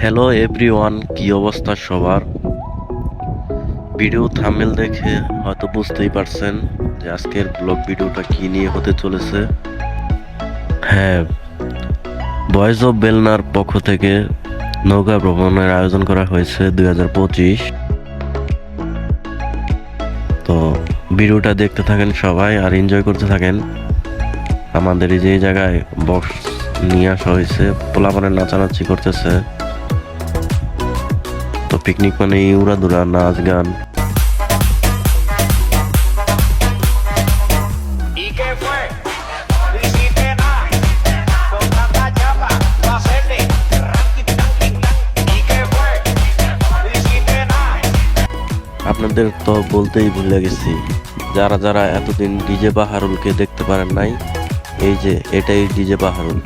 Hello everyone, কি অবস্থা সবার? ভিডিও থাম্বনেল দেখে হয়তো বুঝতেই পারছেন যে আজকের ব্লগ ভিডিওটা কি নিয়ে হতে চলেছে। হ্যাঁ, ভয়েস অফ বেলনার পক্ষ থেকে নৌকা ভ্রমণের আয়োজন করা হয়েছে 2025। তো ভিডিওটা দেখতে থাকেন সবাই আর এনজয় করতে থাকেন। আমাদের এই যে জায়গায় বক্স নিয়ে আসা হয়েছে, পোলাপানের নাচানাচি করতেছে। তো পিকনিক মানে উড়াদুরা, নাচ গান। আপনাদের তো বলতেই ভুলে গেছি, যারা যারা এতদিন ডিজে বাহারুলকে দেখতে পারেন নাই, এই যে এটাই ডিজে বাহারুল,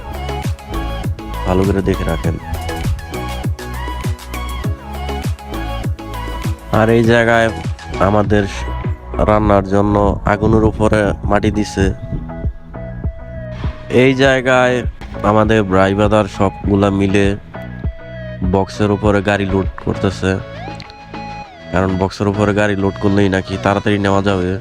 ভালো করে দেখে রাখেন। আর এই জায়গায় আমাদের রান্নার জন্য আগুনের উপরে মাটি দিছে। এই জায়গায় আমাদের ড্রাইভার সবগুলা মিলে বক্সের উপরে গাড়ি লোড করতেছে, কারণ বক্সের উপরে গাড়ি লোড করলেই নাকি তাড়াতাড়ি নেওয়া যাবে।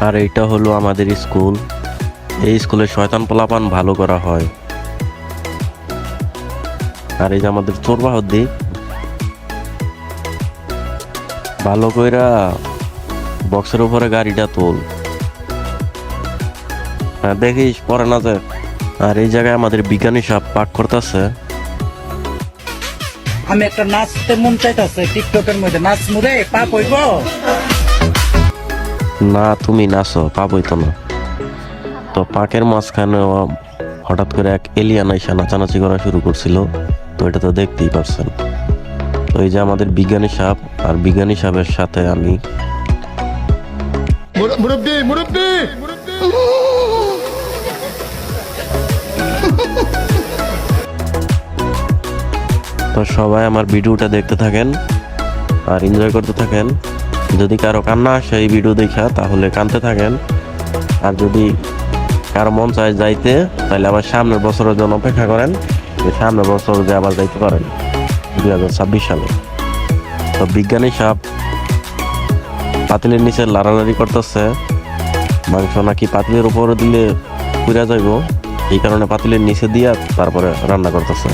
আর এইটা হলো আমাদের স্কুল। এই স্কুলে শয়তান পোলাপান ভালো করা হয়। আর এই যে আমাদের চোরবাহদ্দি, ভালো কইরা বক্সের উপরে গাড়িটা তোল, দেখিস পরে না যায়। আর এই জায়গায় আমাদের বিজ্ঞানী সাহেব পাক করতেছে। আমি একটা নাচতে মন চাইতেছে, টিকটকের মধ্যে নাচ মুরে পাপ হইব না, তুমি নাচো, পাবই তো না। তো পাকের মাঝখানে হঠাৎ করে এক এলিয়ান আইসা নাচানাচি করা শুরু করছিল। তো এটা তো দেখতেই পারছেন। তো এই যে আমাদের বিজ্ঞানী সাহেব, আর বিজ্ঞানী সাহেবের সাথে আমি। মুরব্বি মুরব্বি তো সবাই আমার ভিডিওটা দেখতে থাকেন আর এনজয় করতে থাকেন। যদি কারো কান্না আসে এই ভিডিও দেখা, তাহলে কাঁদতে থাকেন। আর যদি কারো মন চায় যাইতে, তাহলে আবার সামনের বছরের জন্য অপেক্ষা করেন, যে সামনের বছর যে আবার যাইতে পারেন 2026 সালে। তো বিজ্ঞানী সাহেব পাতিলের নিচে লাড়ালাড়ি করতেছে। মাংস নাকি পাতিলের উপরে দিলে পুড়ে যাইব, এই কারণে পাতিলের নিচে দিয়া তারপরে রান্না করতেছে।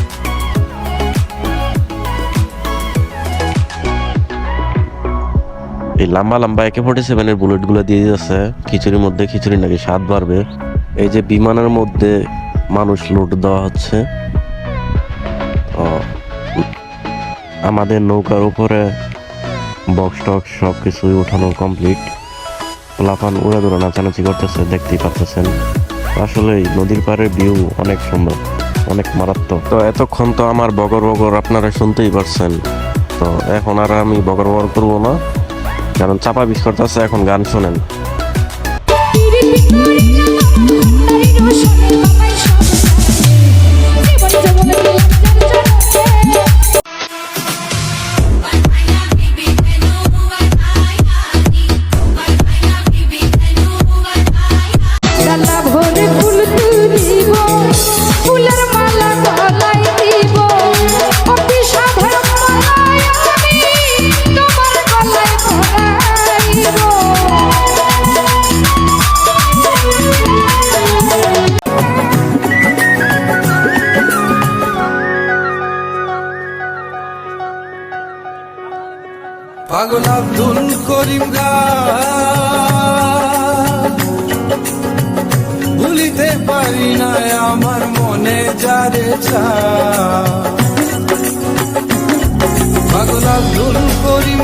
এই লম্বা লম্বা AK-47 বুলেট গুলো দিয়ে যাচ্ছে খিচুড়ির মধ্যে। খিচুড়ি নাকি স্বাদ বাড়বে। এই যে বিমানের মধ্যে মানুষ লোড দেওয়া হচ্ছে। আমাদের নৌকার উপরে বক্স টক্স সবকিছুই উঠানো কমপ্লিট। পোলাপান উড়াদুরা নাচানাচি করতেছে, দেখতেই পাচ্ছেন। আসলে নদীর পাড়ের ভিউ অনেক সুন্দর, অনেক মারাত্মক। তো এতক্ষণ তো আমার বগর বগর আপনারা শুনতেই পারছেন। তো এখন আর আমি বগর বগর করবো না, কারণ চাপা বিষ করতেছে। এখন গান শোনেন। পাগল আব্দুল করিম ভুলিতে পারি না আমার মনে যারে পাগল আব্দুল করিম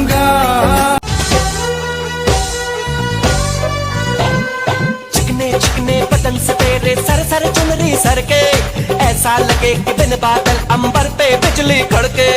चिकने चिकने बदन से तेरे सर सर चुनरी सर के, ऐसा लगे कि बिन बादल अंबर पे बिजली खड़के।